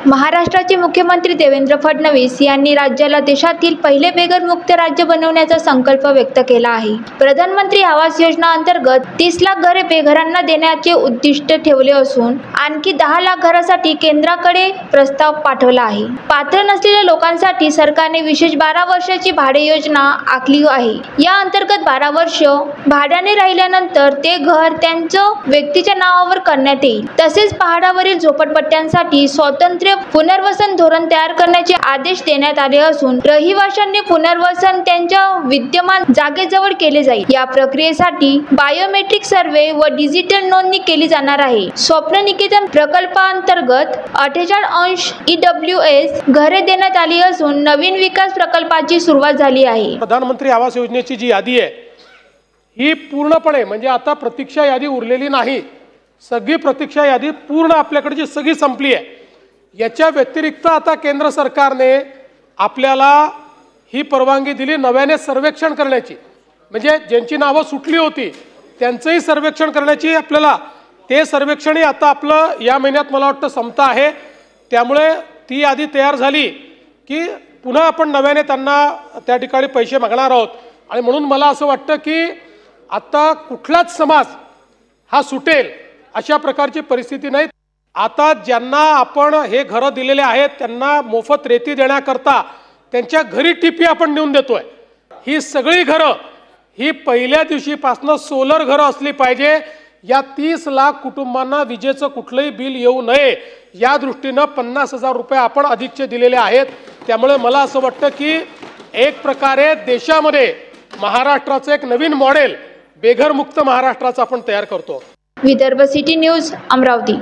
महाराष्ट्राचे मुख्यमंत्री देवेंद्र फडणवीस यांनी राज्याला देशातील पहिले बेघरमुक्त राज्य बनवण्याचा संकल्प व्यक्त केला आहे। प्रधानमंत्री आवास योजना अंतर्गत 30 लाख घरे बेघरांना देण्याचे उद्दिष्ट ठेवले असून आणखी 10 लाख घरांसाठी केंद्राकडे प्रस्ताव पाठवला आहे। पात्र नसलेल्या लोकांसाठी सरकारने विशेष 12 वर्षाची भाडे योजना आखली आहे। या अंतर्गत 12 वर्ष भाड्याने राहिल्यानंतर ते घर त्यांच्या व्यक्तीच्या नावावर करण्यात येईल। तसेच पहाडावरील झोपडपट्ट्यांसाठी स्वतंत्र पुनर्वसन धोरण तयार करण्याचे आदेश देण्यात आले असून रहिवाशांनी पुनर्वसन त्यांच्या विद्यमान जागेजवळ केले जाईल। या प्रक्रियेसाठी बायोमेट्रिक सर्वे व डिजिटल नोंदणी केली जाणार आहे। स्वप्न निकेतन प्रकल्पांतर्गत 48 EWS घरे देण्यात आली असून नवीन विकास प्रकल्पाची सुरुवात झाली आहे। प्रधानमंत्री आवास योजनेची जी यादी आहे ही पूर्णपणे म्हणजे आता प्रतीक्षा यादी उरलेली नाही, सगळी प्रतीक्षा यादी पूर्ण आपल्याकडची सगळी संपली आहे। याच्या व्यतिरिक्त आता केंद्र सरकारने आपल्याला ही परवानगी दिली नव्याने सर्वेक्षण करण्याची, म्हणजे ज्यांची नावं सुटली होती त्यांचंही सर्वेक्षण करण्याची। आपल्याला ते सर्वेक्षणही आता आपलं या महिन्यात मला वाटतं संपतं आहे, त्यामुळे ती यादी तयार झाली की पुन्हा आपण नव्याने त्यांना त्या ठिकाणी पैसे मागणार आहोत। आणि म्हणून मला असं वाटतं की आता कुठलाच समाज हा सुटेल अशा प्रकारची परिस्थिती नाही। आता ज्यांना आपण हे घरं दिलेले आहेत त्यांना मोफत रेती देण्याकरता त्यांच्या घरी टिपी आपण नेऊन देतोय। ही सगळी घरं ही पहिल्या दिवशीपासून सोलर घरं असली पाहिजे। या 30 लाख कुटुंबांना विजेचं कुठलंही बिल येऊ नये या दृष्टीनं 50,000 रुपये आपण अधिकचे दिलेले आहेत। त्यामुळे मला असं वाटतं की एक प्रकारे देशामध्ये महाराष्ट्राचं एक नवीन मॉडेल बेघरमुक्त महाराष्ट्राचं आपण तयार करतो। Vidarbha city news, Amravati.